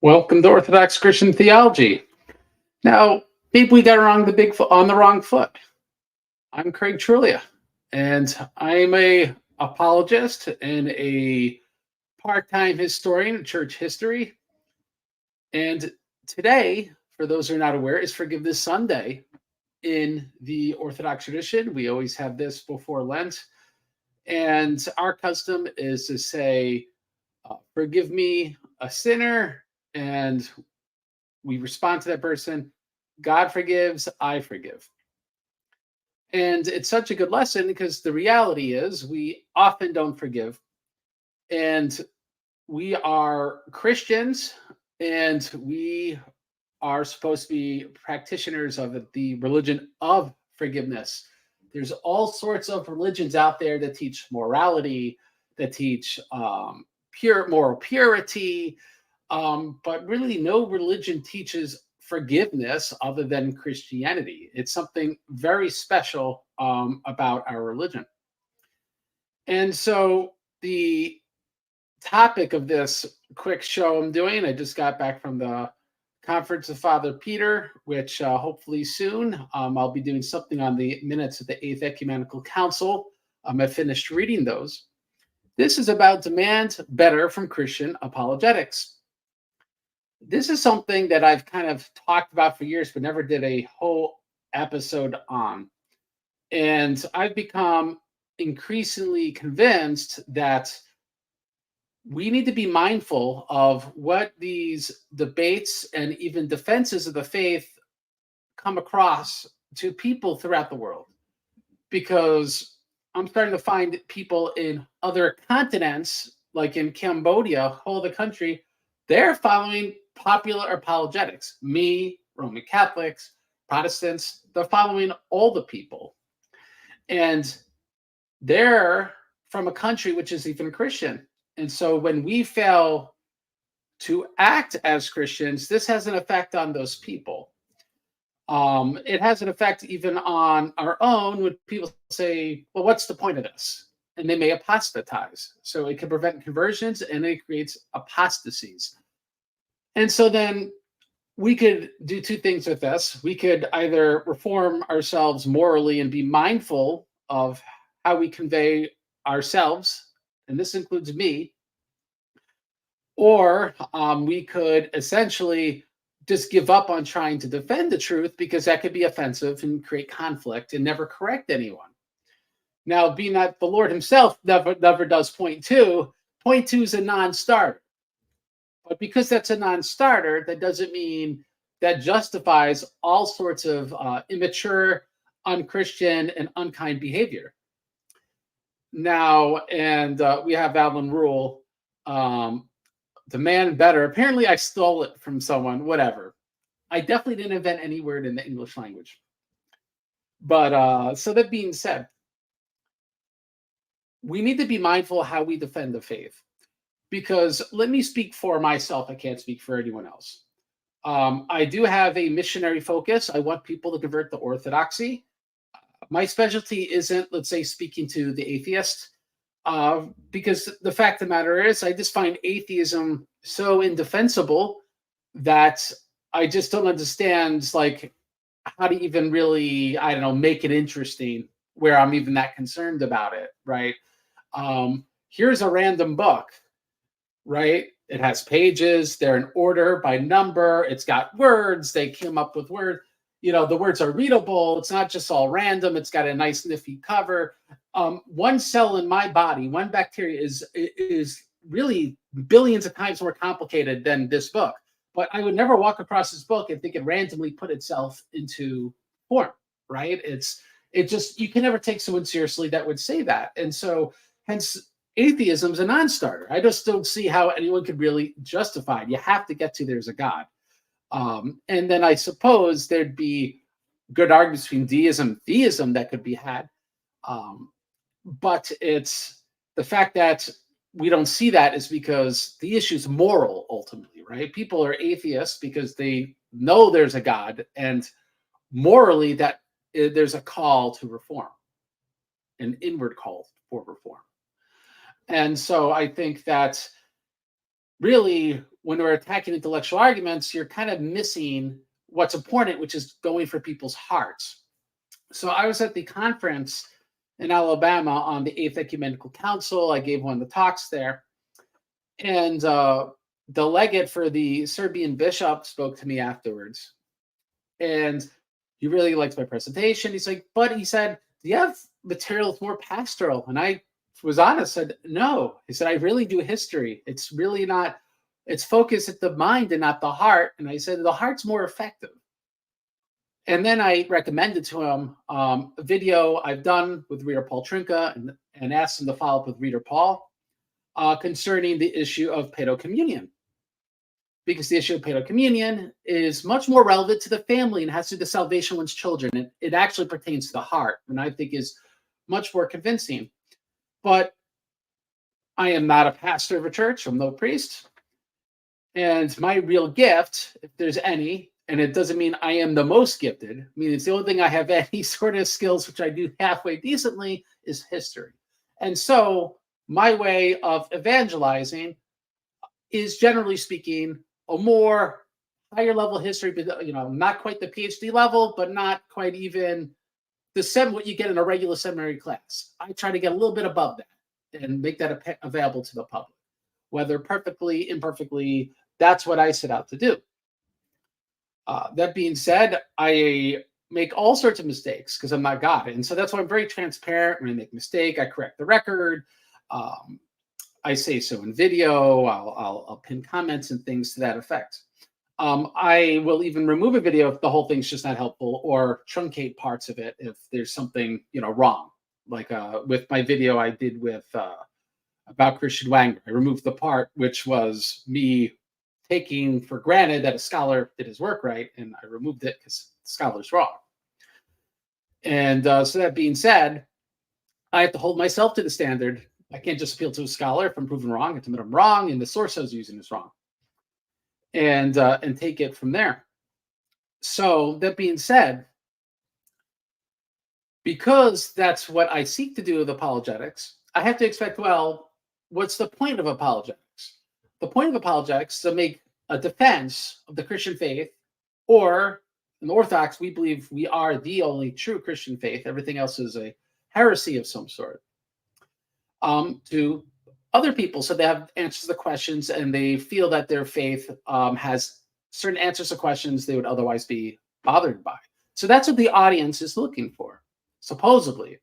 Welcome to Orthodox Christian Theology. Now, maybe we got wrong the big foot on the wrong foot. I'm Craig Trulia, and I'm a apologist and a part-time historian of church history. And today, for those who are not aware, is Forgiveness Sunday in the Orthodox tradition. We always have this before Lent, and our custom is to say, "Forgive me, a sinner," and we respond to that person. God forgives, I forgive. And it's such a good lesson because the reality is we often don't forgive. And we are Christians and we are supposed to be practitioners of the religion of forgiveness. There's all sorts of religions out there that teach morality, that teach pure moral purity, but really, no religion teaches forgiveness other than Christianity. It's something very special about our religion. And so, the topic of this quick show I'm doing, I just got back from the Conference of Father Peter, which hopefully soon I'll be doing something on the minutes of the Eighth Ecumenical Council. I finished reading those. This is about demand better from Christian apologetics. This is something that I've kind of talked about for years, but never did a whole episode on. And I've become increasingly convinced that we need to be mindful of what these debates and even defenses of the faith come across to people throughout the world. Because I'm starting to find people in other continents, like in Cambodia, whole the country, they're following popular apologetics. Me, Roman Catholics, Protestants, they're following all the people. And they're from a country which is even Christian. And so when we fail to act as Christians, this has an effect on those people. It has an effect even on our own when people say, well, what's the point of this? And they may apostatize. So it can prevent conversions and it creates apostasies. And so then we could do two things with this. We could either reform ourselves morally and be mindful of how we convey ourselves, and this includes me, or we could essentially just give up on trying to defend the truth because that could be offensive and create conflict and never correct anyone. Now, being that the Lord himself never does point two is a non-starter. But because that's a non-starter, that doesn't mean that justifies all sorts of immature, unchristian, and unkind behavior. Now, and we have Alvin Rule, demand better. Apparently, I stole it from someone, whatever. I definitely didn't invent any word in the English language. But so that being said, we need to be mindful of how we defend the faith. Because let me speak for myself. I can't speak for anyone else. I do have a missionary focus. I want people to convert to Orthodoxy. My specialty isn't, let's say, speaking to the atheist, because the fact of the matter is, I just find atheism so indefensible that I just don't understand, like, how to even really, I don't know, make it interesting where I'm even that concerned about it, right? Here's a random book, right? It has pages, they're in order by number, it's got words, they came up with words. You know, the words are readable, it's not just all random, it's got a nice nifty cover. One cell in my body, one bacteria is really billions of times more complicated than this book. But I would never walk across this book and think it randomly put itself into form, right? It just, you can never take someone seriously that would say that. And so hence atheism is a non-starter. I just don't see how anyone could really justify it. You have to get to there's a God. And then I suppose there'd be good arguments between deism and theism that could be had. But it's the fact that we don't see that is because the issue is moral ultimately, right? People are atheists because they know there's a God, and morally that there's a call to reform, an inward call for reform. And so I think that really when we're attacking intellectual arguments, you're kind of missing what's important, which is going for people's hearts. So I was at the conference in Alabama on the Eighth Ecumenical Council. I gave one of the talks there. And the legate for the Serbian bishop spoke to me afterwards. And he really liked my presentation. He's like, but he said, do you have material that's more pastoral? And I was honest, said, no. He said, I really do history. It's really not, it's focused at the mind and not the heart. And I said, the heart's more effective. And then I recommended to him a video I've done with Reader Paul Trinka and asked him to follow up with Reader Paul concerning the issue of paedocommunion. Because the issue of paedocommunion is much more relevant to the family and has to do with the salvation of one's children. It actually pertains to the heart, and I think is much more convincing. But I am not a pastor of a church. I'm no priest. And my real gift, if there's any, and it doesn't mean I am the most gifted, I mean, it's the only thing I have any sort of skills, which I do halfway decently, is history. And so my way of evangelizing is, generally speaking, a more higher level history, but not quite the PhD level, but not quite even what you get in a regular seminary class. I try to get a little bit above that and make that available to the public, whether perfectly, imperfectly. That's what I set out to do. That being said, I make all sorts of mistakes because I'm not God. And so that's why I'm very transparent. When I make a mistake, I correct the record. I say so in video. I'll pin comments and things to that effect. I will even remove a video if the whole thing's just not helpful, or truncate parts of it if there's something wrong. Like with my video I did with about Christian Wagner, I removed the part which was me taking for granted that a scholar did his work right, and I removed it because the scholar's wrong. And so that being said, I have to hold myself to the standard. I can't just appeal to a scholar if I'm proven wrong. I have to admit I'm wrong, and the source I was using is wrong, and take it from there. So that being said, because that's what I seek to do with apologetics, I have to expect, well, what's the point of apologetics? The point of apologetics is to make a defense of the Christian faith, or in the Orthodox, we believe we are the only true Christian faith. Everything else is a heresy of some sort. To other people, so they have answers to the questions and they feel that their faith has certain answers to questions they would otherwise be bothered by. So that's what the audience is looking for, supposedly.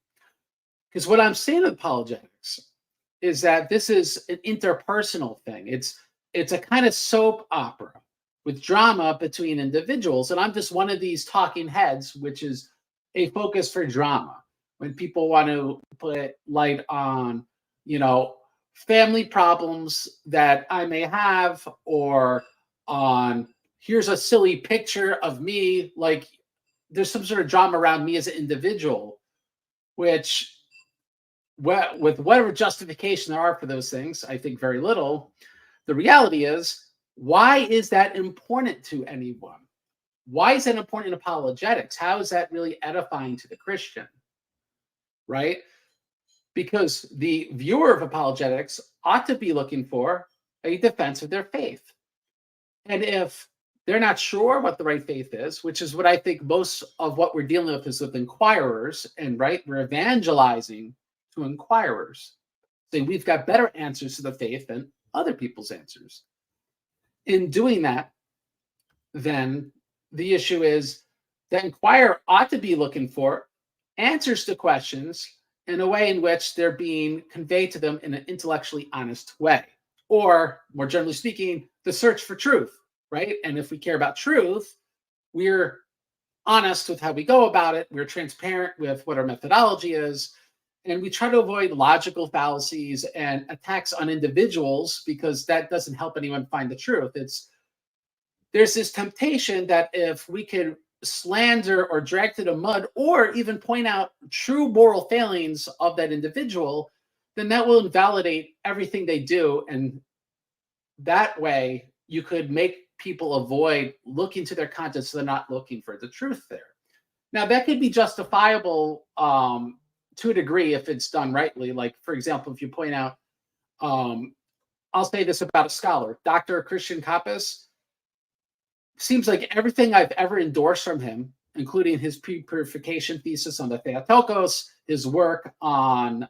Because what I'm saying with apologetics is that this is an interpersonal thing. It's a kind of soap opera with drama between individuals. And I'm just one of these talking heads, which is a focus for drama. When people want to put light on, family problems that I may have, or on here's a silly picture of me, like there's some sort of drama around me as an individual, which, with whatever justification there are for those things, I think very little. The reality is, why is that important to anyone? Why is that important in apologetics? How is that really edifying to the Christian? Right? Because the viewer of apologetics ought to be looking for a defense of their faith. And if they're not sure what the right faith is, which is what I think most of what we're dealing with is with inquirers, and we're evangelizing to inquirers, saying we've got better answers to the faith than other people's answers. In doing that, then the issue is the inquirer ought to be looking for answers to questions in a way in which they're being conveyed to them in an intellectually honest way. Or, more generally speaking, the search for truth, right? And if we care about truth, we're honest with how we go about it. We're transparent with what our methodology is. And we try to avoid logical fallacies and attacks on individuals, because that doesn't help anyone find the truth. There's this temptation that if we could slander or drag to the mud, or even point out true moral failings of that individual, then that will invalidate everything they do. And that way you could make people avoid looking to their conscience, so they're not looking for the truth there. Now, that could be justifiable to a degree if it's done rightly. Like, for example, if you point out I'll say this about a scholar, Dr. Christian Kappas. Seems like everything I've ever endorsed from him, including his pre-purification thesis on the Theotokos, his work on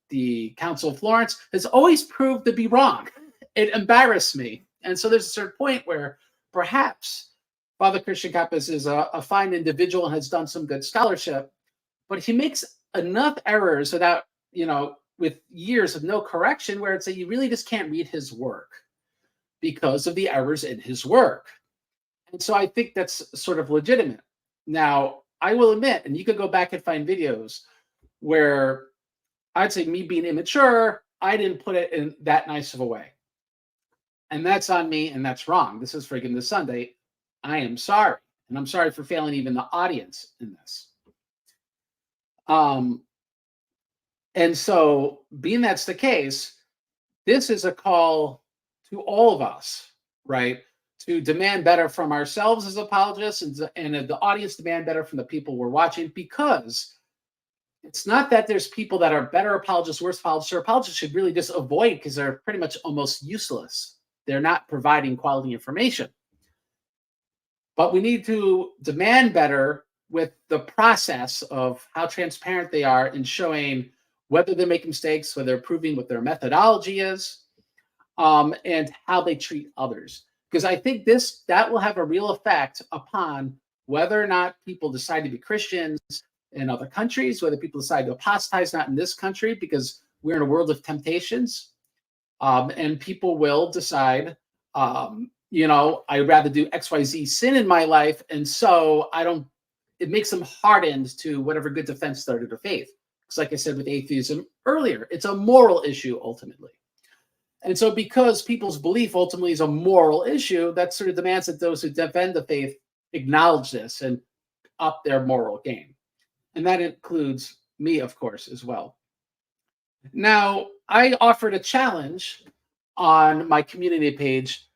the Council of Florence, has always proved to be wrong. It embarrassed me. And so there's a certain point where perhaps Father Christian Kappas is a fine individual and has done some good scholarship, but he makes enough errors without, with years of no correction, where it's that you really just can't read his work because of the errors in his work. And so I think that's sort of legitimate. Now, I will admit, and you could go back and find videos where I'd say me being immature, I didn't put it in that nice of a way. And that's on me, and that's wrong. This is friggin' this Sunday. I am sorry. And I'm sorry for failing even the audience in this. And so, being that's the case, this is a call to all of us, right? To demand better from ourselves as apologists, and the audience demand better from the people we're watching, because it's not that there's people that are better apologists, worse apologists, or apologists should really just avoid because they're pretty much almost useless. They're not providing quality information. But we need to demand better with the process of how transparent they are in showing whether they're making mistakes, whether they're proving what their methodology is, and how they treat others. Because I think that will have a real effect upon whether or not people decide to be Christians in other countries, whether people decide to apostatize not in this country, because we're in a world of temptations, and people will decide, I'd rather do XYZ sin in my life, and so it makes them hardened to whatever good defense started their faith. Because like I said with atheism earlier, it's a moral issue ultimately. And so because people's belief ultimately is a moral issue, that sort of demands that those who defend the faith acknowledge this and up their moral game. And that includes me, of course, as well. Now, I offered a challenge on my community page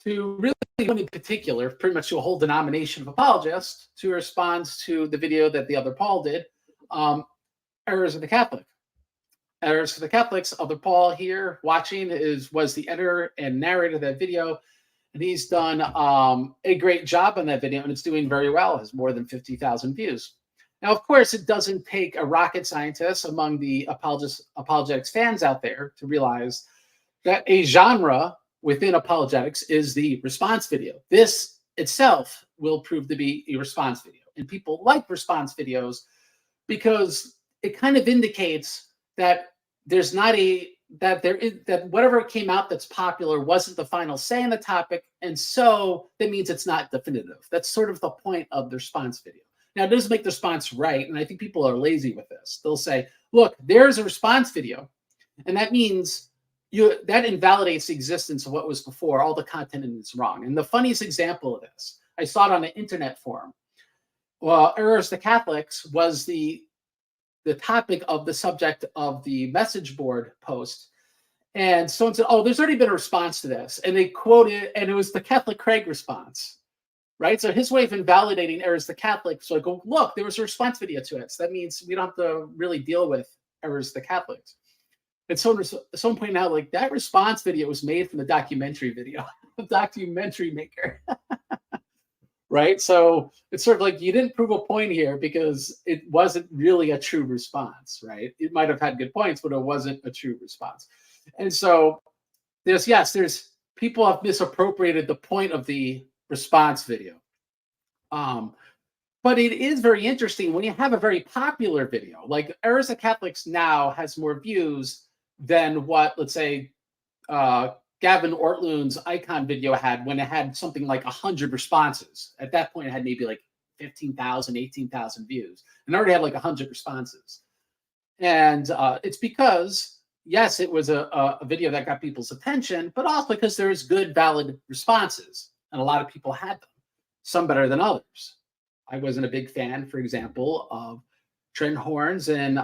to really, in particular, pretty much to a whole denomination of apologists, to respond to the video that the other Paul did, Errors of the Catholic. Errors for the Catholics. Other Paul here watching was the editor and narrator of that video, and he's done a great job on that video, and it's doing very well. It has more than 50,000 views. Now, of course, it doesn't take a rocket scientist among the apologetics fans out there to realize that a genre within apologetics is the response video. This itself will prove to be a response video, and people like response videos because it kind of indicates that there's not that whatever came out that's popular wasn't the final say on the topic, and so that means it's not definitive. That's sort of the point of the response video. Now, it doesn't make the response right, and I think people are lazy with this. They'll say, look, there's a response video, and that means that invalidates the existence of what was before. All the content in it's wrong. And the funniest example of this, I saw it on an internet forum. Well, Errors to Catholics was the topic of the subject of the message board post. And someone said, oh, there's already been a response to this. And they quoted, and it was the Catholic Craig response, right? So his way of invalidating Errors to Catholics, so I go, look, there was a response video to it. So that means we don't have to really deal with Errors to Catholics. And someone pointed out, like, that response video was made from the documentary video, the documentary maker. Right? So it's sort of like you didn't prove a point here because it wasn't really a true response, right? It might have had good points, but it wasn't a true response. And so there's people have misappropriated the point of the response video. But it is very interesting when you have a very popular video, like Errors of Catholics now has more views than what, let's say, Gavin Ortlund's icon video had when it had something like 100 responses. At that point, it had maybe like 15,000, 18,000 views, and already had like 100 responses. And it's because, yes, it was a video that got people's attention, but also because there's good, valid responses, and a lot of people had them, some better than others. I wasn't a big fan, for example, of Trent Horn's and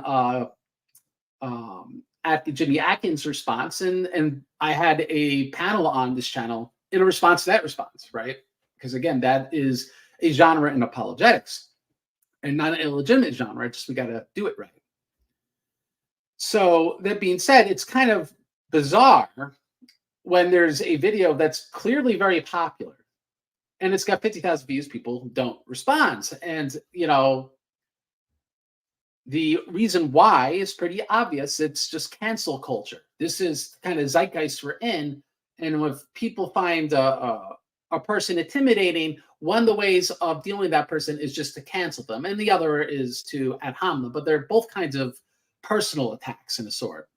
at the Jimmy Atkins response, and I had a panel on this channel in a response to that response, right? Because again, that is a genre in apologetics and not an illegitimate genre. Just we got to do it right. So that being said, it's kind of bizarre when there's a video that's clearly very popular and it's got 50,000 views, people don't respond. And, the reason why is pretty obvious. It's just cancel culture. This is kind of zeitgeist we're in. And if people find a person intimidating, one of the ways of dealing with that person is just to cancel them. And the other is to ad hominem. But they're both kinds of personal attacks in a sort.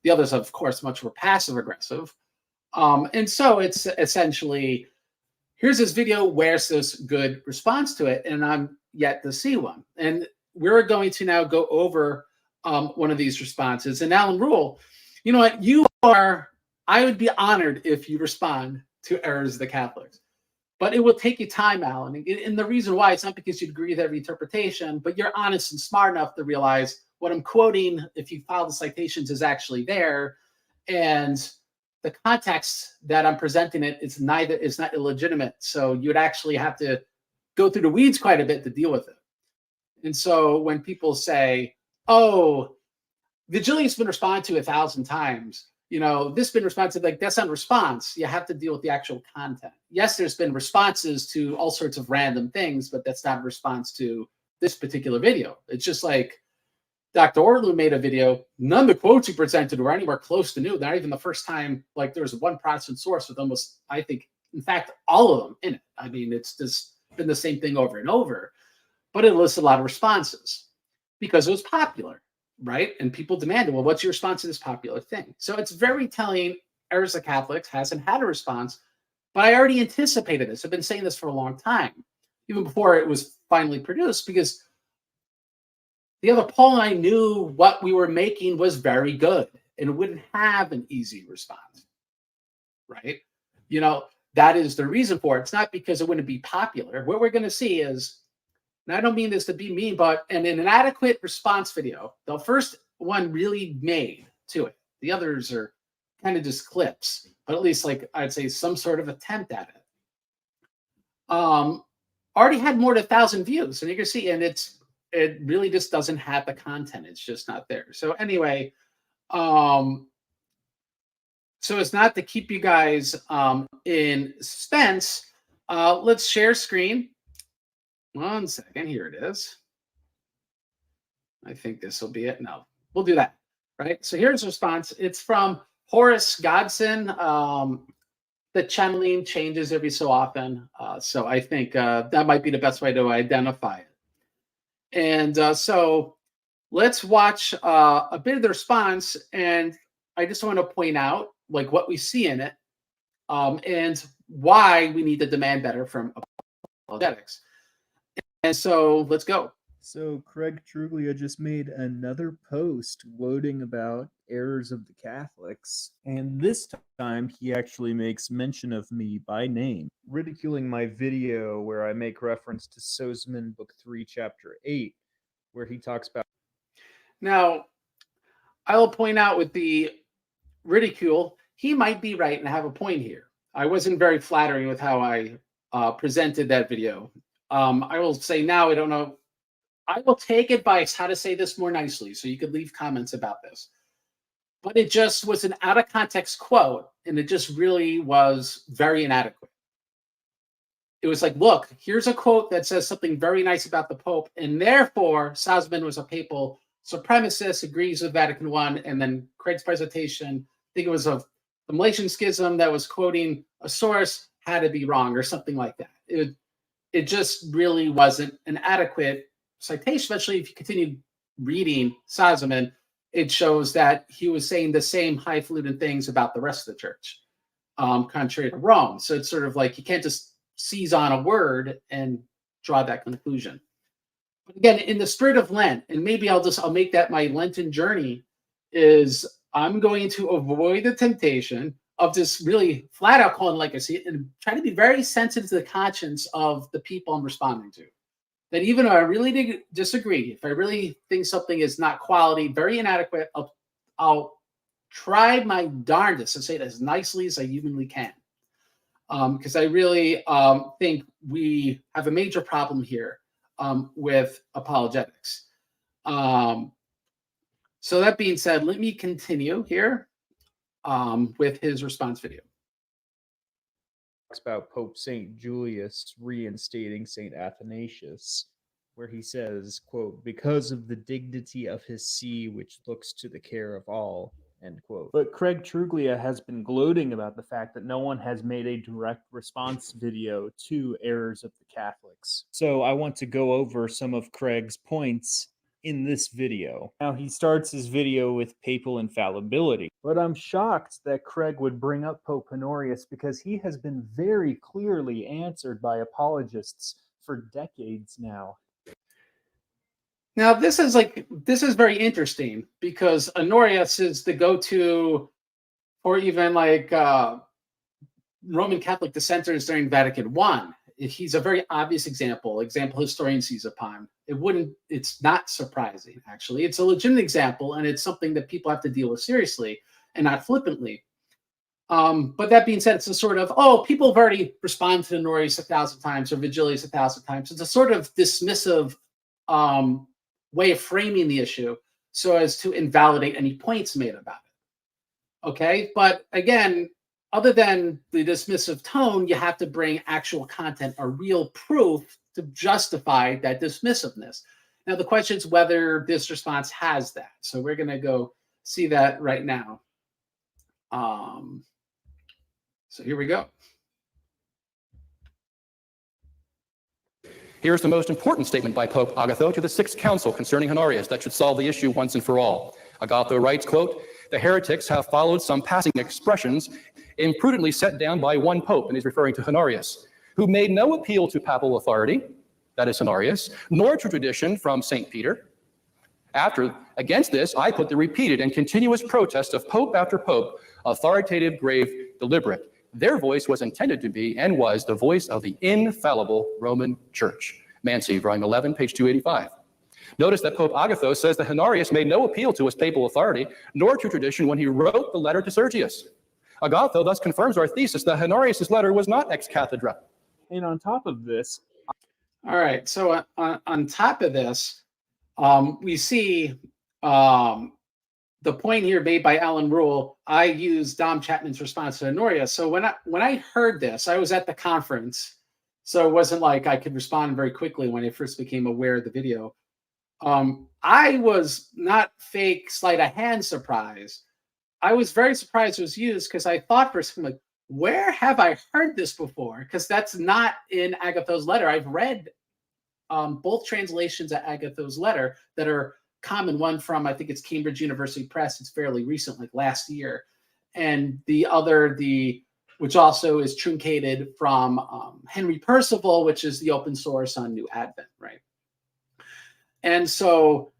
The others, of course, much more passive aggressive. And so it's essentially, here's this video, where's this good response to it? And I'm yet to see one. And we're going to now go over one of these responses. And Alan Rule, you know what? I would be honored if you respond to Errors of the Catholics. But it will take you time, Alan. And the reason why, it's not because you agree with every interpretation, but you're honest and smart enough to realize what I'm quoting, if you file the citations, is actually there. And the context that I'm presenting it's not illegitimate. So you would actually have to go through the weeds quite a bit to deal with it. And so when people say, oh, Vigilia's been responded to 1,000 times, this been responded to, like, that's not response. You have to deal with the actual content. Yes, there's been responses to all sorts of random things, but that's not a response to this particular video. It's just like Dr. Orlu made a video. None of the quotes he presented were anywhere close to new. Not even the first time, like, there was one Protestant source with almost, I think, in fact, all of them in it. I mean, it's just been the same thing over and over. But it lists a lot of responses because it was popular, right? And people demanded, well, what's your response to this popular thing? So it's very telling. Errors of Catholics hasn't had a response, but I already anticipated this. I've been saying this for a long time, even before it was finally produced, because the other poll, I knew what we were making was very good and it wouldn't have an easy response, right? That is the reason for it. It's not because it wouldn't be popular. What we're going to see is, and I don't mean this to be mean, but an inadequate response video, the first one really made to it. The others are kind of just clips, but at least, like, I'd say some sort of attempt at it. Already had more than 1,000 views, and you can see, and it really just doesn't have the content. It's just not there. So anyway, so it's not to keep you guys in suspense. Let's share screen. 1 second, here it is. I think this will be it. No, we'll do that, right? So here's the response. It's from Horace Godson. The channeling changes every so often. So I think that might be the best way to identify it. And so let's watch a bit of the response. And I just want to point out, like, what we see in it and why we need to demand better from apologetics. And so let's go. So Craig Truglia just made another post quoting about errors of the Catholics, and this time he actually makes mention of me by name, ridiculing my video where I make reference to Sozeman Book 3, Chapter 8, where he talks about... Now, I will point out with the ridicule, he might be right and have a point here. I wasn't very flattering with how I presented that video. I will say now, I don't know. I will take advice how to say this more nicely, so you could leave comments about this. But it just was an out of context quote, and it just really was very inadequate. It was like, look, here's a quote that says something very nice about the Pope, and therefore Sozeman was a papal supremacist, agrees with Vatican I, and then Craig's presentation, I think it was of the Malaysian Schism that was quoting a source, had to be wrong or something like that. It just really wasn't an adequate citation, especially if you continue reading Sozeman. It shows that he was saying the same highfalutin things about the rest of the church, contrary to Rome. So it's sort of like you can't just seize on a word and draw that conclusion. But again, in the spirit of Lent, and maybe I'll make that my Lenten journey, is I'm going to avoid the temptation of just really flat out calling legacy and try to be very sensitive to the conscience of the people I'm responding to. That even if I really disagree, if I really think something is not quality, very inadequate, I'll try my darndest to say it as nicely as I humanly can. Because I really think we have a major problem here with apologetics. So that being said, let me continue here with his response video. about Pope St. Julius reinstating St. Athanasius, where he says, quote, because of the dignity of his see which looks to the care of all, end quote. But Craig Truglia has been gloating about the fact that no one has made a direct response video to Errors of the Catholics. So I want to go over some of Craig's points in this video. Now, he starts his video with papal infallibility, but I'm shocked that Craig would bring up Pope Honorius because he has been very clearly answered by apologists for decades now. Now, this is very interesting because Honorius is the go-to for even like Roman Catholic dissenters during Vatican I. He's a very obvious example historians seize upon. It's not surprising, actually. It's a legitimate example, and it's something that people have to deal with seriously and not flippantly. But that being said, it's a sort of, people have already responded to Honorius 1,000 times or Vigilius 1,000 times. It's a sort of dismissive way of framing the issue so as to invalidate any points made about it. Okay, but again, other than the dismissive tone, you have to bring actual content or real proof to justify that dismissiveness. Now, the question is whether this response has that. So we're going to go see that right now. So here we go. Here's the most important statement by Pope Agatho to the Sixth Council concerning Honorius that should solve the issue once and for all. Agatho writes, quote, the heretics have followed some passing expressions imprudently set down by one pope, and he's referring to Honorius, who made no appeal to papal authority, that is Honorius, nor to tradition from St. Peter. Against this, I put the repeated and continuous protest of pope after pope, authoritative, grave, deliberate. Their voice was intended to be and was the voice of the infallible Roman Church. Mansi, volume 11, page 285. Notice that Pope Agatho says that Honorius made no appeal to his papal authority, nor to tradition when he wrote the letter to Sergius. Agatho thus confirms our thesis that Honorius' letter was not ex cathedra. And on top of this... All right, so on top of this, we see the point here made by Alan Rule. I used Dom Chapman's response to Honorius. So when I heard this, I was at the conference, so it wasn't like I could respond very quickly when I first became aware of the video. I was not fake sleight of hand surprised. I was very surprised it was used because I thought for a second, like, where have I heard this before? Because that's not in Agatho's letter. I've read both translations of Agatho's letter that are common. One from, I think it's Cambridge University Press. It's fairly recent, like last year. And the other, which also is truncated from Henry Percival, which is the open source on New Advent, right? And so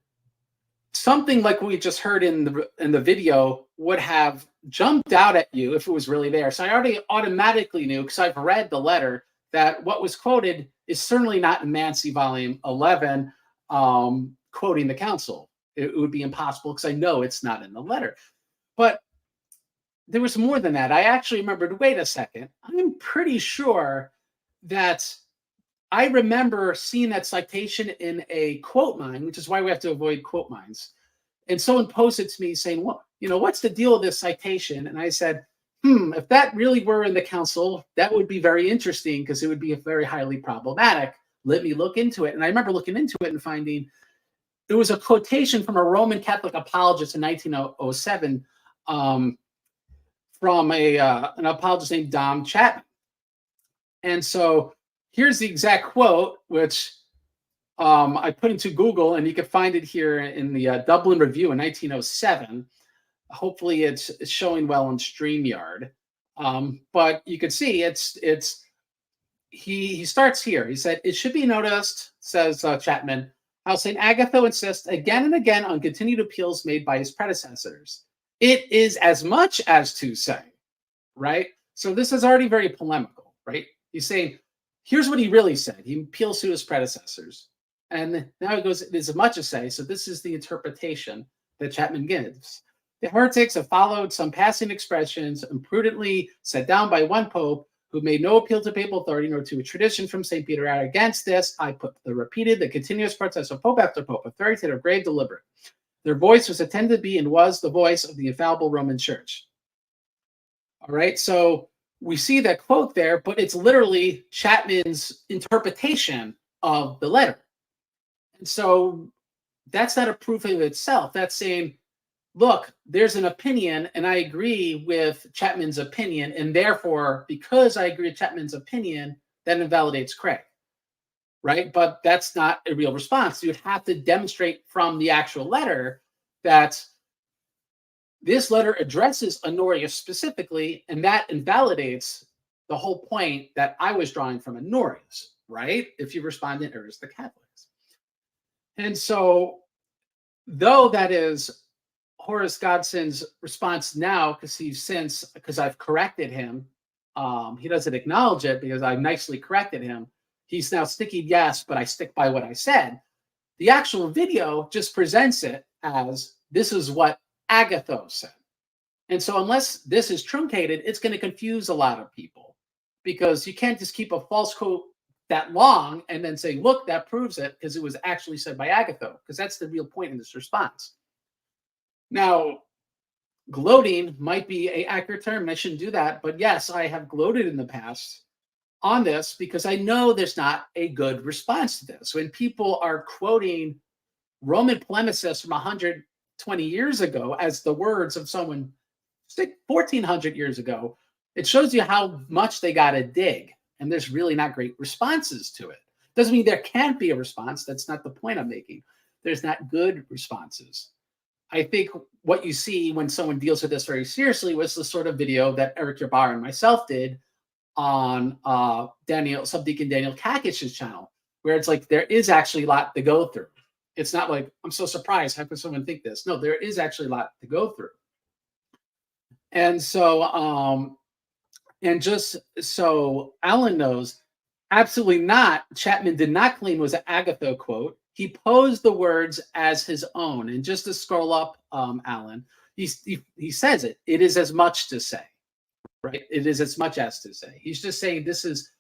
something like we just heard in the video would have jumped out at you if it was really there. So I already automatically knew, because I've read the letter, that what was quoted is certainly not in Mansi volume 11 quoting the council. It would be impossible because I know it's not in the letter. But there was more than that. I actually remembered, wait a second, I'm pretty sure that I remember seeing that citation in a quote mine, which is why we have to avoid quote mines. And someone posted to me saying, well, what's the deal with this citation? And I said, if that really were in the council, that would be very interesting because it would be very highly problematic. Let me look into it. And I remember looking into it and finding it was a quotation from a Roman Catholic apologist in 1907 from an apologist named Dom Chapman. And so here's the exact quote, which I put into Google, and you can find it here in the Dublin Review in 1907. Hopefully it's showing well on StreamYard. But you can see he starts here. He said, it should be noticed, says Chapman, how St. Agatho insists again and again on continued appeals made by his predecessors. It is as much as to say, right? So this is already very polemical, right? He's saying, here's what he really said. He appeals to his predecessors. And now he goes, it is as much as say. So this is the interpretation that Chapman gives. The heretics have followed some passing expressions imprudently set down by one pope who made no appeal to papal authority nor to a tradition from St. Peter. Against this, I put the continuous protest of pope after pope, authoritative, grave, deliberate. Their voice was intended to be and was the voice of the infallible Roman Church. All right, so we see that quote there, but it's literally Chapman's interpretation of the letter. And so that's not a proof of itself. That's saying, look, there's an opinion, and I agree with Chapman's opinion, and therefore, because I agree with Chapman's opinion, that invalidates Craig, right? But that's not a real response. You have to demonstrate from the actual letter that this letter addresses Honorius specifically, and that invalidates the whole point that I was drawing from Honorius, right? If you respond in errors the Catholics. And so, though that is Horace Godson's response now, because I've corrected him, he doesn't acknowledge it because I nicely corrected him. He's now sticky, yes, but I stick by what I said. The actual video just presents it as this is what Agathos said. And so unless this is truncated, it's going to confuse a lot of people, because you can't just keep a false quote that long and then say, look, that proves it because it was actually said by Agatho, because that's the real point in this response. Now, gloating might be an accurate term, and I shouldn't do that, but yes, I have gloated in the past on this because I know there's not a good response to this. When people are quoting Roman polemicists from 120 years ago as the words of someone 1,400 years ago, it shows you how much they got to dig, and there's really not great responses to it. Doesn't mean there can't be a response. That's not the point I'm making. There's not good responses. I think what you see when someone deals with this very seriously was the sort of video that Eric Yabar and myself did on Subdeacon Daniel Kakish's channel, where it's like there is actually a lot to go through. It's not like, I'm so surprised, how could someone think this? No, there is actually a lot to go through. And so, and just so Alan knows, absolutely not. Chapman did not claim it was an Agatho quote. He posed the words as his own. And just to scroll up, Alan, he says it. It is as much to say, right? It is as much as to say. He's just saying this is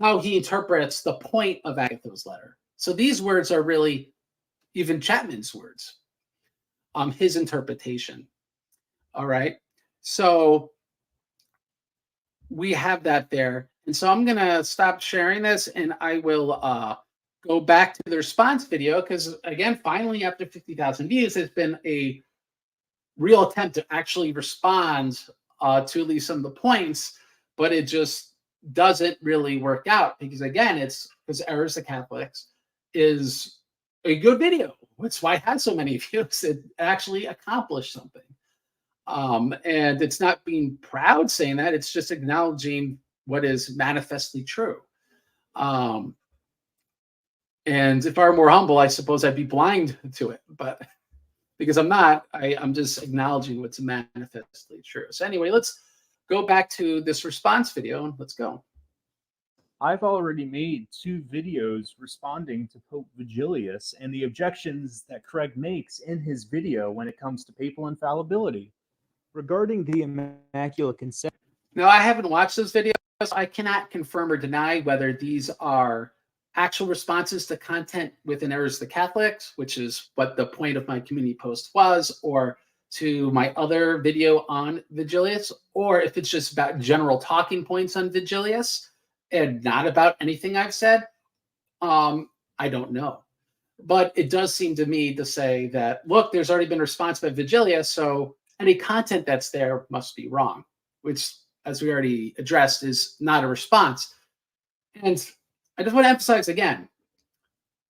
how he interprets the point of Agatho's letter. So these words are really even Chapman's words, his interpretation. All right. So we have that there. And so I'm going to stop sharing this, and I will go back to the response video, because again, finally, after 50,000 views, there's been a real attempt to actually respond to at least some of the points, but it just doesn't really work out, because again, it's because Errors of Catholics is a good video. That's why it has so many views. It actually accomplished something. And it's not being proud saying that, it's just acknowledging what is manifestly true. And if I were more humble, I suppose I'd be blind to it, but because I'm not, I'm just acknowledging what's manifestly true. So anyway, let's go back to this response video and let's go. I've already made 2 videos responding to Pope Vigilius and the objections that Craig makes in his video when it comes to papal infallibility. Regarding the Immaculate Conception. Now, I haven't watched those videos. I cannot confirm or deny whether these are actual responses to content within Errors of the Catholics, which is what the point of my community post was, or to my other video on Vigilius, or if it's just about general talking points on Vigilius and not about anything I've said. I don't know. But it does seem to me to say that, look, there's already been a response by Vigilius, so any content that's there must be wrong, which, as we already addressed, is not a response. And I just want to emphasize again,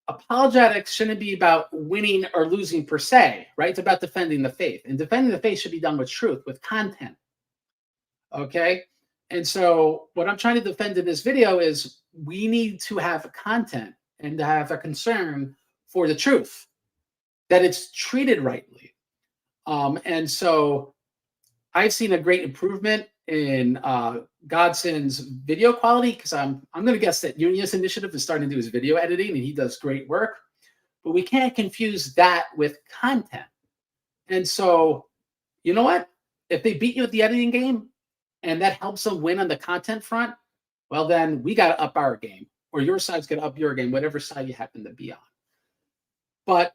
apologetics shouldn't be about winning or losing per se, right? It's about defending the faith. And defending the faith should be done with truth, with content. Okay? And so what I'm trying to defend in this video is we need to have content and to have a concern for the truth, that it's treated rightly. And so I've seen a great improvement in Godson's video quality, because I'm going to guess that Unius Initiative is starting to do his video editing, and he does great work. But we can't confuse that with content. And so, you know what? If they beat you at the editing game and that helps them win on the content front, well, then we got to up our game, or your side's going to up your game, whatever side you happen to be on. But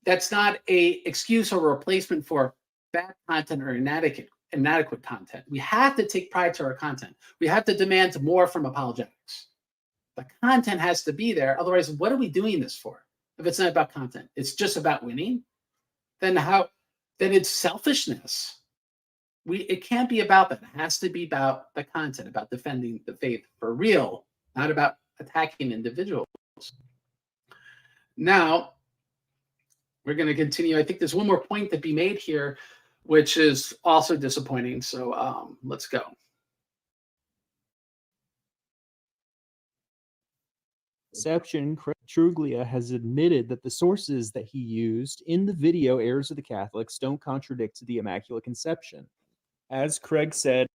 that's not an excuse or a replacement for bad content or inadequate inadequate content. We have to take pride to our content. We have to demand more from apologetics. The content has to be there. Otherwise, what are we doing this for? If it's not about content, it's just about winning, then it's selfishness. It can't be about that. It has to be about the content, about defending the faith for real, not about attacking individuals. Now, we're going to continue. I think there's one more point to be made here, which is also disappointing. So let's go. Exception, Craig Truglia has admitted that the sources that he used in the video Errors of the Catholics don't contradict the Immaculate Conception. As Craig said,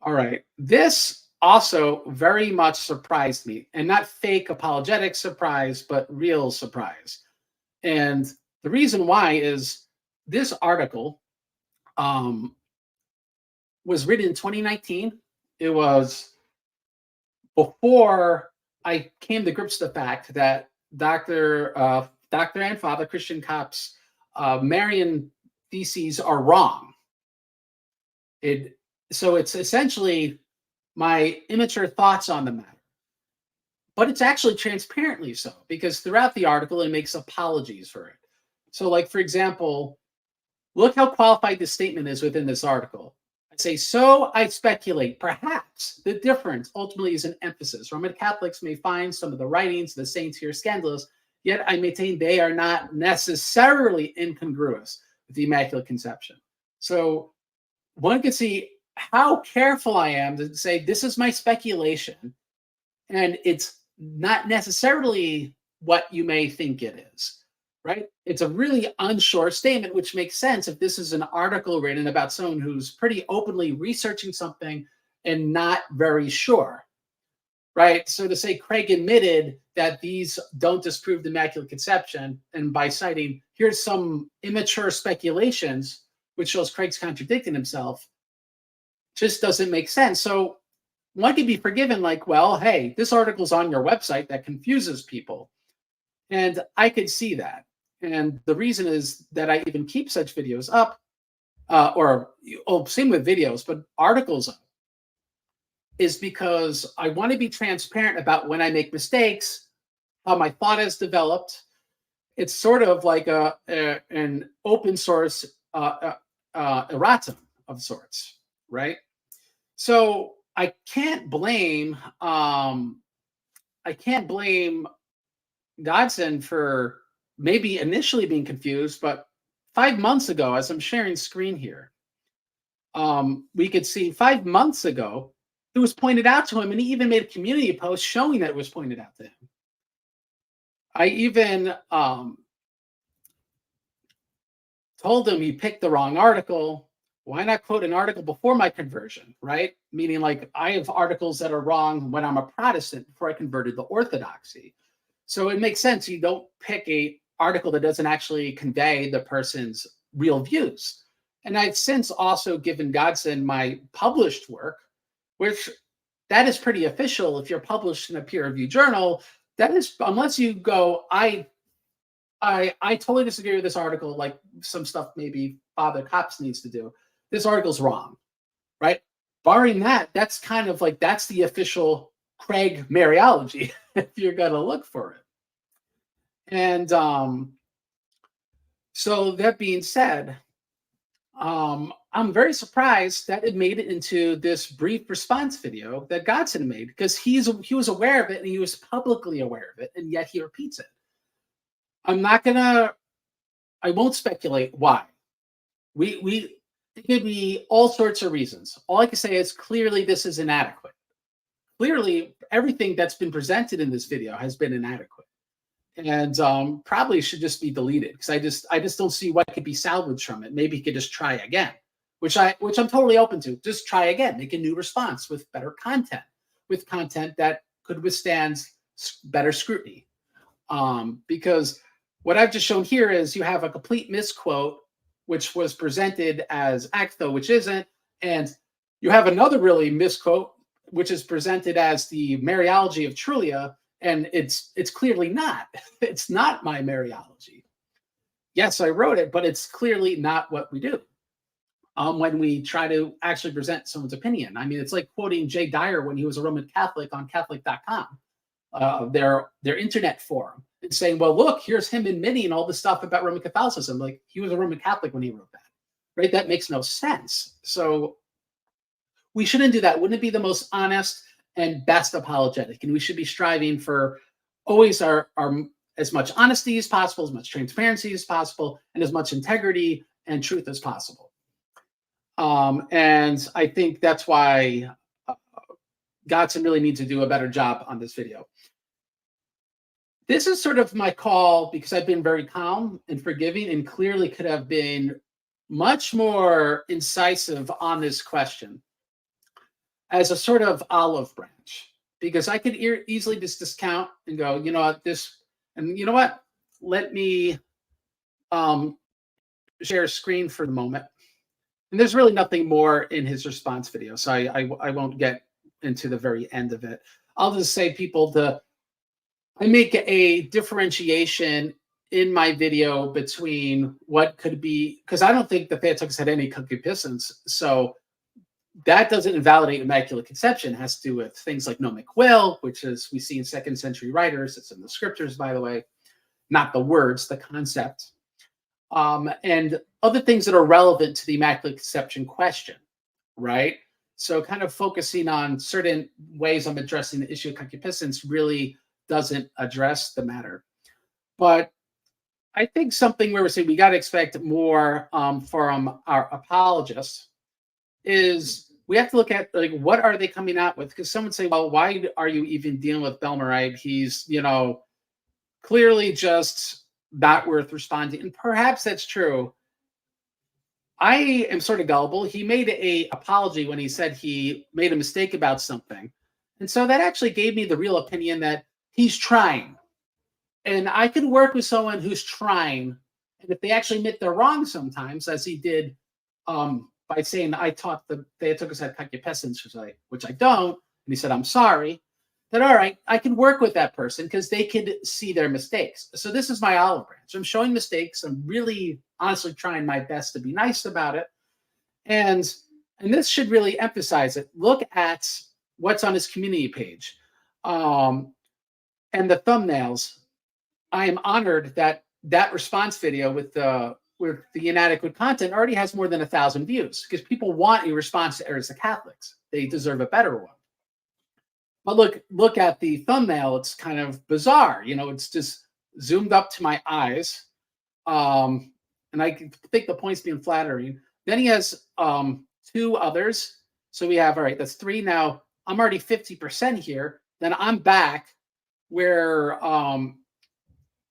all right, this also very much surprised me, and not fake apologetic surprise, but real surprise. And the reason why is this article was written in 2019. It was before I came to grips with the fact that Dr. and Father Christian Kopp's Marian theses are wrong. So it's essentially my immature thoughts on the matter. But it's actually transparently so, because throughout the article, it makes apologies for it. So like, for example, look how qualified this statement is within this article. I say, so I speculate, perhaps the difference ultimately is an emphasis. Roman Catholics may find some of the writings of the saints here scandalous, yet I maintain they are not necessarily incongruous with the Immaculate Conception. So one can see how careful I am to say this is my speculation, and it's not necessarily what you may think it is, right? It's a really unsure statement, which makes sense if this is an article written about someone who's pretty openly researching something and not very sure, right? So to say Craig admitted that these don't disprove the Immaculate Conception, and by citing, here's some immature speculations, which shows Craig's contradicting himself, just doesn't make sense. So one could be forgiven like, well, hey, this article's on your website that confuses people. And I could see that. And the reason is that I even keep such videos up, same with videos, but articles up, is because I want to be transparent about when I make mistakes, how my thought has developed. It's sort of like an open source erratum of sorts, right? So I can't blame Godson for maybe initially being confused, but 5 months ago, as I'm sharing screen here, we could see 5 months ago, it was pointed out to him, and he even made a community post showing that it was pointed out to him. I even told him he picked the wrong article. Why not quote an article before my conversion, right? Meaning like I have articles that are wrong when I'm a Protestant before I converted to Orthodoxy. So it makes sense you don't pick a article that doesn't actually convey the person's real views. And I've since also given Godson my published work, which that is pretty official. If you're published in a peer-reviewed journal, that is, unless you go, I totally disagree with this article, like some stuff maybe Father Kops needs to do. This article's wrong, right? Barring that, that's kind of like, that's the official Craig Mariology, if you're going to look for it. And so that being said, I'm very surprised that it made it into this brief response video that Godson made, because he was aware of it and he was publicly aware of it, and yet he repeats it. I won't speculate why. It could be all sorts of reasons. All I can say is clearly this is inadequate. Clearly, everything that's been presented in this video has been inadequate, and probably should just be deleted, because I just don't see what could be salvaged from it. Maybe he could just try again, which I'm totally open to. Just try again, make a new response with better content, with content that could withstand better scrutiny. Because what I've just shown here is you have a complete misquote, which was presented as actho, which isn't, and you have another really misquote, which is presented as the Mariology of Trullia, and it's clearly not. It's not my Mariology. Yes, I wrote it, but it's clearly not what we do. when we try to actually present someone's opinion. I mean, it's like quoting Jay Dyer when he was a Roman Catholic on Catholic.com, their internet forum, and saying, well, look, here's him admitting all the stuff about Roman Catholicism. Like, he was a Roman Catholic when he wrote that, right? That makes no sense. So we shouldn't do that. Wouldn't it be the most honest and best apologetic? And we should be striving for always our as much honesty as possible, as much transparency as possible, and as much integrity and truth as possible. And I think that's why Godson really needs to do a better job on this video. This is sort of my call, because I've been very calm and forgiving and clearly could have been much more incisive on this question, as a sort of olive branch, because I could easily just discount and go, you know what, and you know what, let me share a screen for the moment. And there's really nothing more in his response video, so I won't get into the very end of it. I'll just say, I make a differentiation in my video between what could be, because I don't think the Theotokos had any concupiscence, so that doesn't invalidate Immaculate Conception. It has to do with things like gnomic will, which is we see in 2nd century writers. It's in the scriptures, by the way, not the words, the concept. And other things that are relevant to the Immaculate Conception question, right? So kind of focusing on certain ways I'm addressing the issue of concupiscence really doesn't address the matter. But I think something where we're saying we got to expect more from our apologists is we have to look at, like, what are they coming out with? Because someone say, well, why are you even dealing with Belmarite? He's, you know, clearly just not worth responding. And perhaps that's true. I am sort of gullible. He made an apology when he said he made a mistake about something. And so that actually gave me the real opinion that he's trying. And I can work with someone who's trying. And if they actually admit they're wrong sometimes, as he did by saying, I taught the Theotokos had concupiscence, which I don't, and he said, I'm sorry, then all right, I can work with that person because they could see their mistakes. So this is my olive branch. I'm showing mistakes. I'm really honestly trying my best to be nice about it. And this should really emphasize it. Look at what's on his community page. And the thumbnails. I am honored that that response video with the inadequate content already has more than 1,000 views, because people want a response to errors of Catholics. They deserve a better one. But look at the thumbnail. It's kind of bizarre. You know, it's just zoomed up to my eyes. And I think the point's being flattering. Then he has 2 others. So we have, all right, that's 3. Now I'm already 50% here. Then I'm back where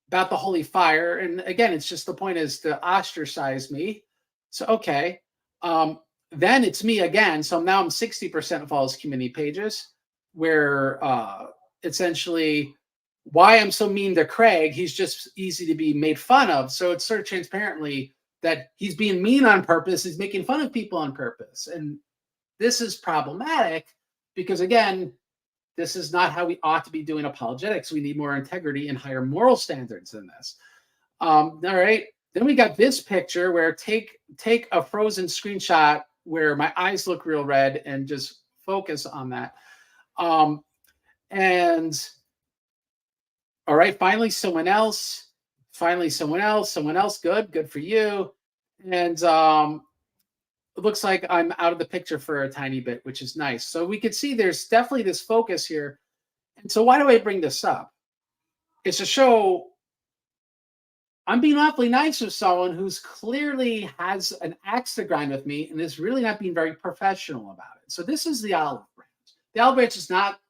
about the holy fire. And again, it's just the point is to ostracize me. So, okay. Then it's me again. So now I'm 60% of all his community pages, where essentially why I'm so mean to Craig, he's just easy to be made fun of. So it's sort of transparently that he's being mean on purpose. He's making fun of people on purpose. And this is problematic because, again, this is not how we ought to be doing apologetics. We need more integrity and higher moral standards than this. All right. Then we got this picture where take a frozen screenshot where my eyes look real red and just focus on that. And all right, finally someone else. Good for you. And it looks like I'm out of the picture for a tiny bit, which is nice. So we could see there's definitely this focus here. And so why do I bring this up? It's to show I'm being awfully nice with someone who's clearly has an axe to grind with me and is really not being very professional about it. So this is the olive branch. The olive branch is not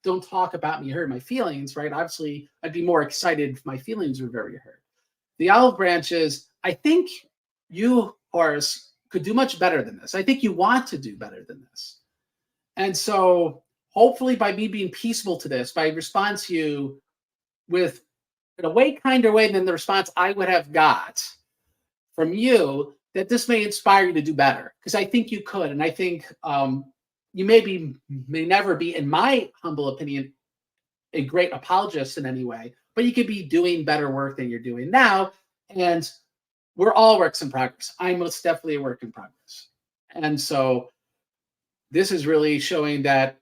don't talk about me, hurt my feelings, right? Obviously, I'd be more excited if my feelings were very hurt. The olive branch is, I think you, Horace, could do much better than this. I think you want to do better than this. And so hopefully by me being peaceful to this, by respond to you with in a way kinder way than the response I would have got from you, that this may inspire you to do better. Because I think you could. And I think you may never be, in my humble opinion, a great apologist in any way, but you could be doing better work than you're doing now. And we're all works in progress. I'm most definitely a work in progress. And so this is really showing that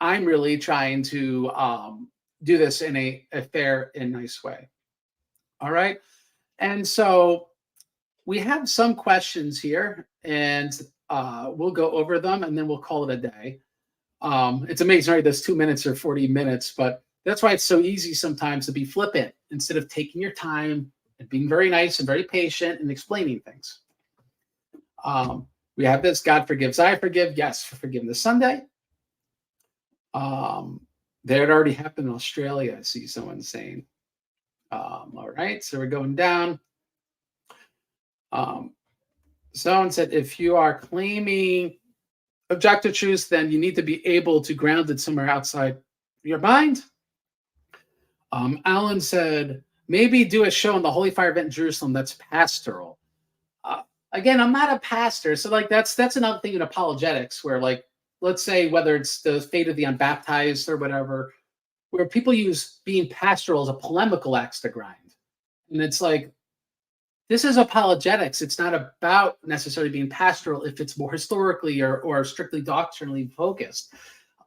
I'm really trying to do this in a fair and nice way. All right. And so we have some questions here, and we'll go over them and then we'll call it a day. It's amazing, right? Those 2 minutes or 40 minutes, but that's why it's so easy sometimes to be flippant instead of taking your time and being very nice and very patient and explaining things. We have this, God forgives, I forgive. Yes, for forgiveness Sunday. That had already happened in Australia, I see someone saying. All right, so we're going down. Someone said, if you are claiming objective truths, then you need to be able to ground it somewhere outside your mind. Alan said, maybe do a show on the Holy Fire event in Jerusalem that's pastoral. Again, I'm not a pastor, so like that's another thing in apologetics where, like, let's say whether it's the fate of the unbaptized or whatever, where people use being pastoral as a polemical axe to grind. And it's like, this is apologetics. It's not about necessarily being pastoral if it's more historically or strictly doctrinally focused.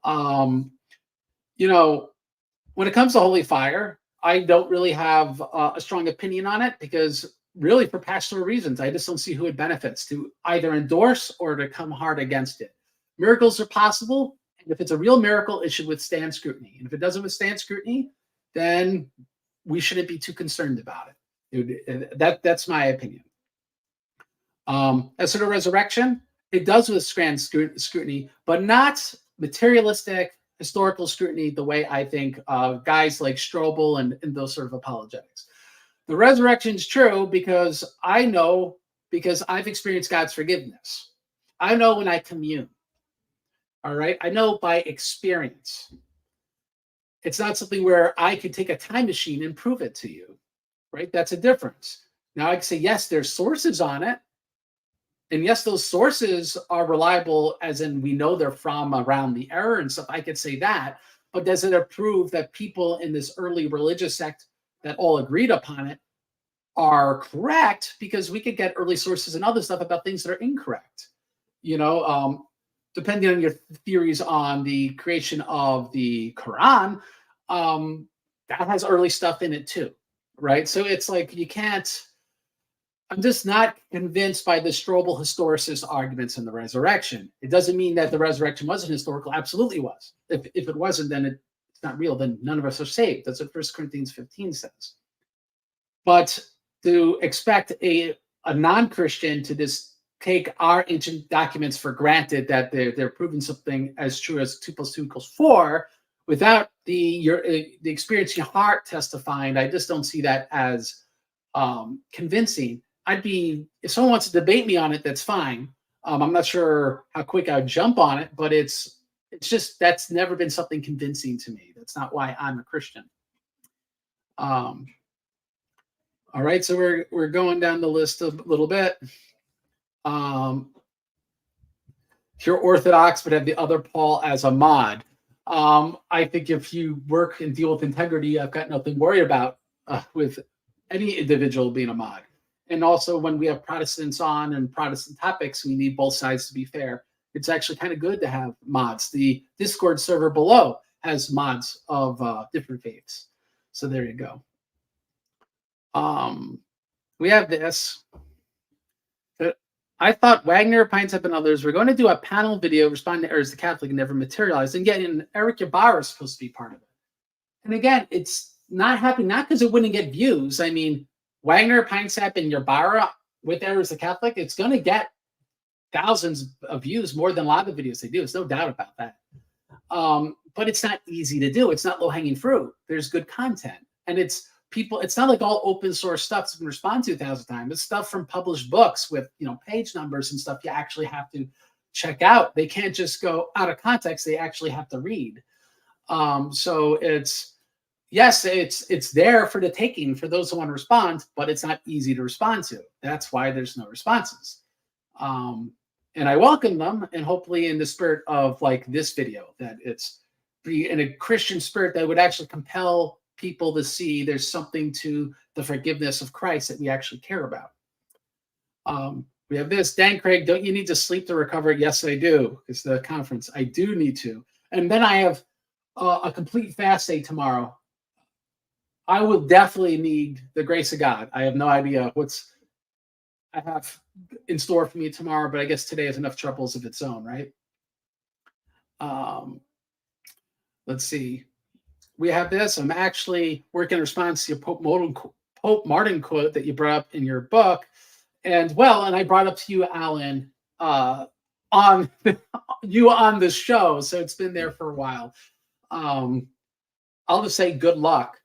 You know, when it comes to Holy Fire, I don't really have a strong opinion on it because really for pastoral reasons, I just don't see who it benefits to either endorse or to come hard against it. Miracles are possible. And if it's a real miracle, it should withstand scrutiny. And if it doesn't withstand scrutiny, then we shouldn't be too concerned about it. That's my opinion. As for the resurrection, it does withstand scrutiny, but not materialistic, historical scrutiny the way I think guys like Strobel and those sort of apologetics. The resurrection is true because I know, because I've experienced God's forgiveness. I know when I commune. All right. I know by experience. It's not something where I could take a time machine and prove it to you. Right. That's a difference. Now I can say, yes, there's sources on it. And yes, those sources are reliable, as in we know they're from around the era and stuff. I could say that. But does it prove that people in this early religious sect that all agreed upon it are correct? Because we could get early sources and other stuff about things that are incorrect. You know, depending on your theories on the creation of the Quran, that has early stuff in it too, right? So it's like you can't. I'm just not convinced by the Strobel historicist arguments in the resurrection. It doesn't mean that the resurrection wasn't historical. Absolutely was. If it wasn't, then it's not real. Then none of us are saved. That's what 1 Corinthians 15 says. But to expect a non-Christian to just take our ancient documents for granted that they're proving something as true as 2 + 2 = 4 without the experience your heart testifying, I just don't see that as convincing. If someone wants to debate me on it, that's fine. I'm not sure how quick I would jump on it, but it's just that's never been something convincing to me. That's not why I'm a Christian. All right, so we're going down the list a little bit. If you're Orthodox but have the other Paul as a mod, I think if you work and deal with integrity, I've got nothing to worry about with any individual being a mod. And also when we have Protestants on and Protestant topics, we need both sides to be fair. It's actually kind of good to have mods. The Discord server below has mods of different faiths. So there you go. We have this. I thought Wagner, Pinetep, and others were going to do a panel video responding to errors the Catholic never materialized. And yet Eric Ybarra is supposed to be part of it. And again, it's not happening, not because it wouldn't get views. I mean, Wagner, Pinetep, and Ybarra with errors the Catholic, it's going to get thousands of views more than a lot of the videos they do. There's no doubt about that. But it's not easy to do. It's not low-hanging fruit. There's good content. And it's not like all open source stuff that's been responded to 1,000 times. It's stuff from published books with page numbers and stuff you actually have to check out. They can't just go out of context. They actually have to read. So it's there for the taking for those who want to respond, but it's not easy to respond to. That's why there's no responses. And I welcome them, and hopefully in the spirit of like this video, that it's be in a Christian spirit that would actually compel people to see there's something to the forgiveness of Christ that we actually care about. We have this. Dan Craig, don't you need to sleep to recover? Yes, I do. It's the conference. I do need to. And then I have a complete fast day tomorrow. I will definitely need the grace of God. I have no idea what's I have in store for me tomorrow, but I guess today has enough troubles of its own, right? Let's see. We have this. I'm actually working in response to your Pope Martin quote that you brought up in your book. And I brought up to you, Alan, on you on the show. So it's been there for a while. I'll just say good luck,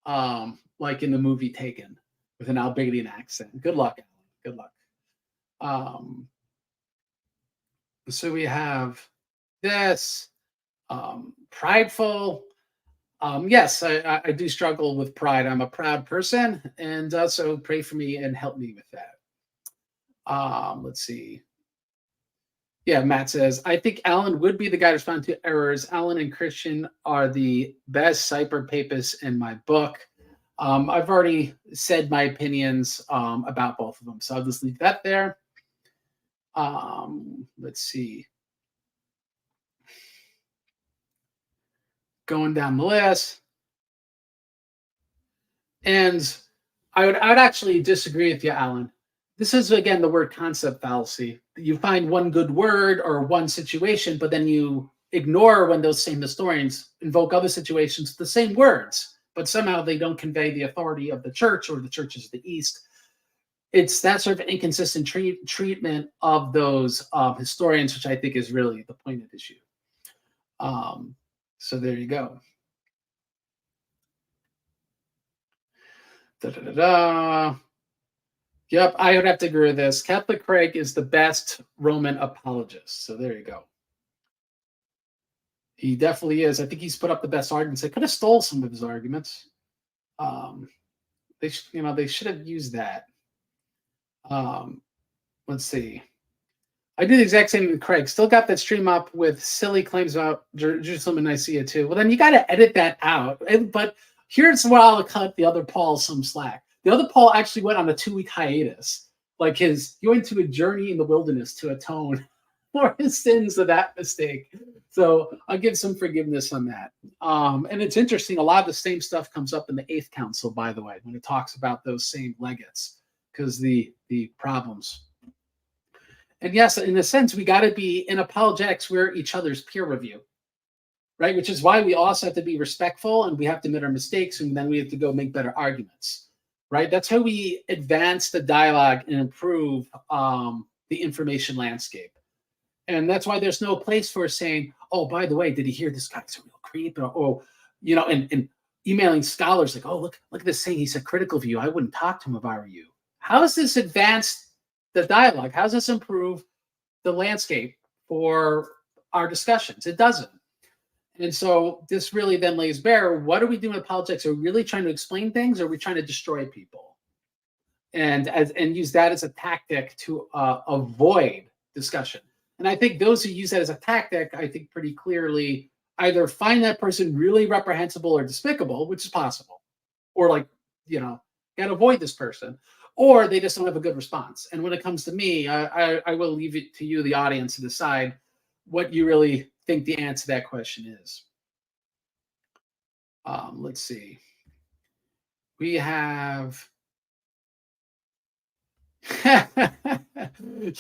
like in the movie Taken with an Albanian accent. Good luck, Alan. Good luck. So we have this prideful. Yes, I do struggle with pride. I'm a proud person, and so pray for me and help me with that. Let's see. Yeah, Matt says, I think Alan would be the guy to respond to errors. Alan and Christian are the best cyber papists in my book. I've already said my opinions about both of them, so I'll just leave that there. Let's see. Going down the list. And I would actually disagree with you, Alan. This is, again, the word concept fallacy. You find one good word or one situation, but then you ignore when those same historians invoke other situations with the same words, but somehow they don't convey the authority of the church or the churches of the East. It's that sort of inconsistent treatment of those historians, which I think is really the point of the issue. So there you go. Yep, I would have to agree with this. Catholic Craig is the best Roman apologist. So there you go. He definitely is. I think he's put up the best arguments. They could have stole some of his arguments. They should have used that. Let's see. I did the exact same with Craig. Still got that stream up with silly claims about Jerusalem and Nicaea too. Well, then you got to edit that out. But here's where I'll cut the other Paul some slack. The other Paul actually went on a 2-week hiatus. He went to a journey in the wilderness to atone for his sins of that mistake. So I'll give some forgiveness on that. And it's interesting. A lot of the same stuff comes up in the 8th Council, by the way, when it talks about those same legates, because the problems. And yes, in a sense, we got to be in apologetics. We're each other's peer review, right? Which is why we also have to be respectful and we have to admit our mistakes, and then we have to go make better arguments, right? That's how we advance the dialogue and improve the information landscape. And that's why there's no place for saying, oh, by the way, did you hear this guy's a real creep? Or and emailing scholars like, oh, look at this thing. He's a critical view. I wouldn't talk to him if I were you. How does this advance the dialogue? How does this improve the landscape for our discussions? It doesn't. And so this really then lays bare, what are we doing with politics? Are we really trying to explain things, or are we trying to destroy people? And use that as a tactic to avoid discussion. And I think those who use that as a tactic, I think pretty clearly either find that person really reprehensible or despicable, which is possible, or got to avoid this person, or they just don't have a good response. And when it comes to me, I will leave it to you, the audience, to decide what you really think the answer to that question is. Let's see. We have...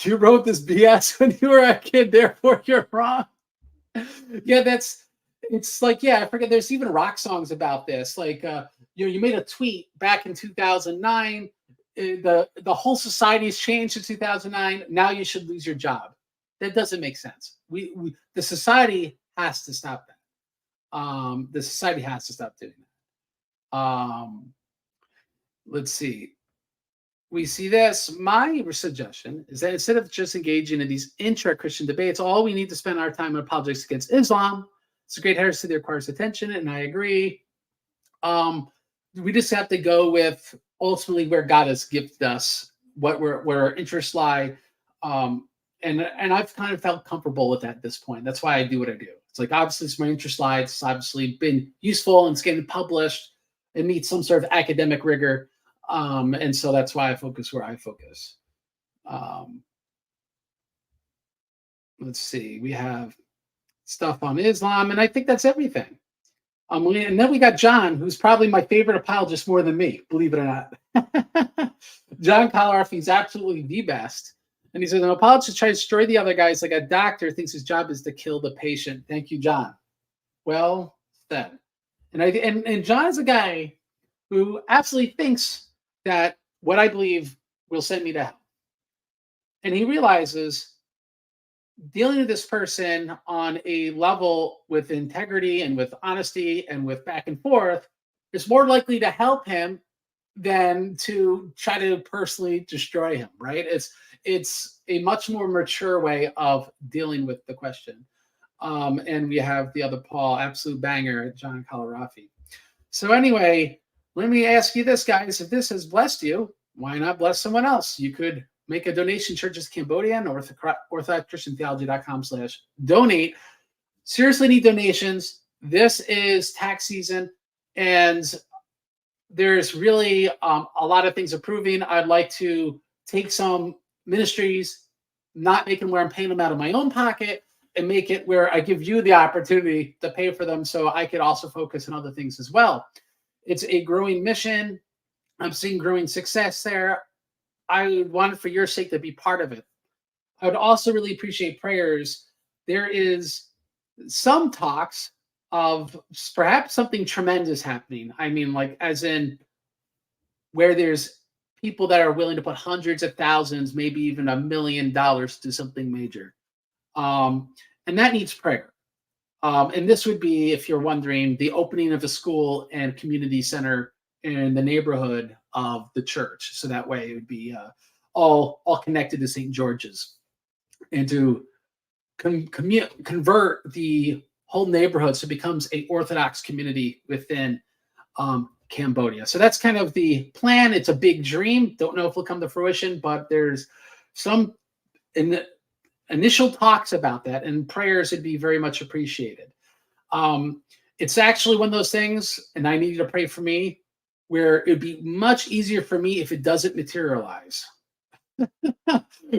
You wrote this BS when you were a kid, therefore you're wrong. Yeah, it's like, yeah, I forget. There's even rock songs about this. You made a tweet back in 2009. The whole society has changed in 2009. Now you should lose your job. That doesn't make sense. The society has to stop that. The society has to stop doing that. Let's see. We see this. My suggestion is that instead of just engaging in these intra-Christian debates, all we need to spend our time on apologetics against Islam. It's a great heresy that requires attention, and I agree. We just have to go with ultimately where God has gifted us, where our interests lie. And I've kind of felt comfortable with that at this point. That's why I do what I do. It's like, obviously, it's my interest lies. It's obviously been useful and it's getting published. It meets some sort of academic rigor. And so that's why I focus where I focus. Let's see, we have stuff on Islam, and I think that's everything. And then we got John, who's probably my favorite apologist more than me, believe it or not. John Collarfi is absolutely the best. And he says, an apologist tries to destroy the other guys like a doctor thinks his job is to kill the patient. Thank you, John. Well said. And John is a guy who absolutely thinks that what I believe will send me to hell. And he realizes dealing with this person on a level with integrity and with honesty and with back and forth is more likely to help him than to try to personally destroy him, right? It's a much more mature way of dealing with the question. And we have the other Paul, absolute banger, John Collarfi. So anyway, let me ask you this, guys. If this has blessed you, why not bless someone else? You could make a donation to Churches Cambodia and orthodoxchristiantheology.com/donate. Seriously need donations. This is tax season, and there's really a lot of things approving. I'd like to take some ministries, not make them where I'm paying them out of my own pocket, and make it where I give you the opportunity to pay for them so I could also focus on other things as well. It's a growing mission. I'm seeing growing success there. I want for your sake to be part of it. I would also really appreciate prayers. There is some talks of perhaps something tremendous happening. I mean, like as in where there's people that are willing to put hundreds of thousands, maybe even $1 million to something major. And that needs prayer. And this would be, if you're wondering, the opening of a school and community center in the neighborhood of the church. So that way it would be all connected to St. George's, and to convert the whole neighborhood so it becomes an Orthodox community within Cambodia. So that's kind of the plan. It's a big dream. Don't know if it'll come to fruition, but there's some initial talks about that, and prayers would be very much appreciated. It's actually one of those things, and I need you to pray for me, where it'd be much easier for me if it doesn't materialize.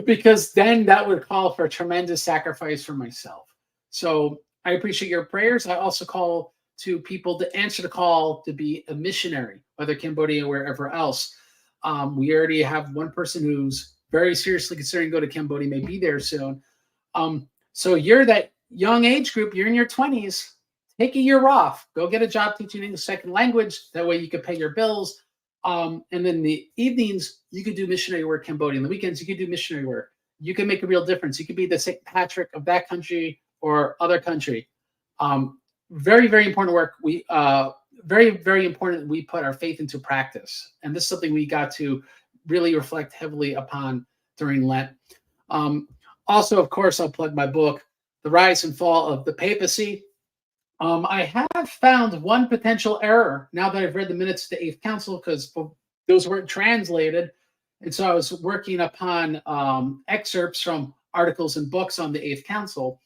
Because then that would call for a tremendous sacrifice for myself. So I appreciate your prayers. I also call to people to answer the call to be a missionary, whether Cambodia or wherever else. We already have one person who's very seriously considering go to Cambodia, may be there soon. So you're that young age group, you're in your 20s, take a year off, go get a job teaching English second language. That way you can pay your bills. And then the evenings, you could do missionary work in Cambodia. On the weekends, you could do missionary work. You can make a real difference. You could be the St. Patrick of that country or other country. Very, very important work. Very, very important that we put our faith into practice. And this is something we got to really reflect heavily upon during Lent. Also, of course, I'll plug my book, The Rise and Fall of the Papacy. I have found one potential error now that I've read the minutes of the Eighth Council, because those weren't translated. And so I was working upon excerpts from articles and books on the Eighth Council,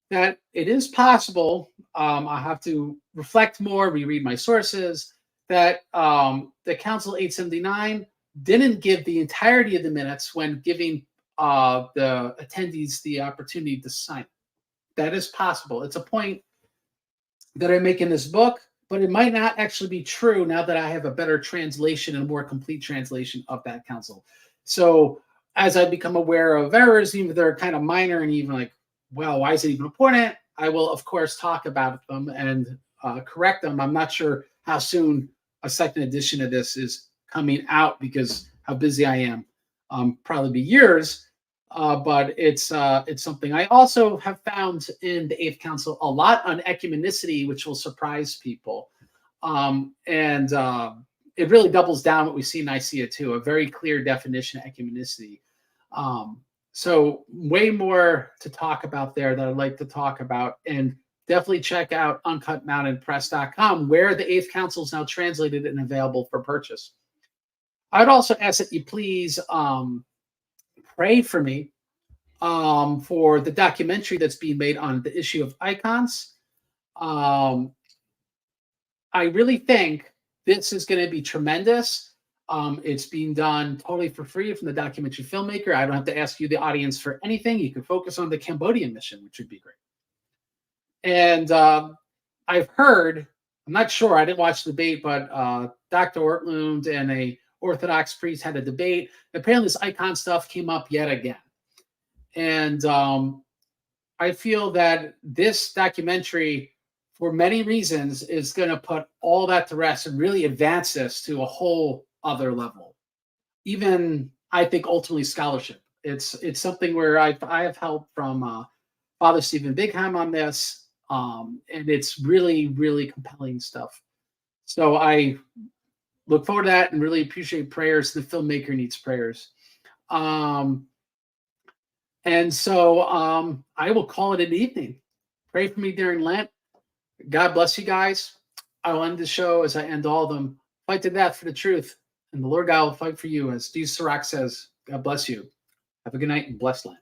that it is possible, I have to reflect more, reread my sources, that the Council 879 didn't give the entirety of the minutes when giving the attendees the opportunity to sign. That is possible. It's a point that I make in this book, but it might not actually be true now that I have a better translation and more complete translation of that council. So as I become aware of errors, even if they're kind of minor and even like, well, why is it even important? I will, of course, talk about them and correct them. I'm not sure how soon a second edition of this is coming out because how busy I am. Probably be years. But it's something I also have found in the Eighth Council a lot on ecumenicity, which will surprise people. And it really doubles down what we see in Nicaea too, a very clear definition of ecumenicity. So way more to talk about there that I'd like to talk about. And definitely check out uncutmountainpress.com, where the Eighth Council is now translated and available for purchase. I'd also ask that you please pray for me for the documentary that's being made on the issue of icons. I really think this is going to be tremendous. It's being done totally for free from the documentary filmmaker. I don't have to ask you, the audience, for anything. You can focus on the Cambodian mission, which would be great. And I've heard, I'm not sure, I didn't watch the debate, but Dr. Ortlund and a Orthodox priest had a debate. Apparently this icon stuff came up yet again. And I feel that this documentary, for many reasons, is going to put all that to rest and really advance this to a whole other level. Even, I think, ultimately scholarship. It's something where I have help from Father Stephen Bigham on this, and it's really, really compelling stuff. So I look forward to that and really appreciate prayers. The filmmaker needs prayers. And so I will call it an evening. Pray for me during Lent. God bless you guys. I will end the show as I end all of them. Fight to death for the truth. And the Lord God will fight for you. As D. Sirach says, God bless you. Have a good night and blessed Lent.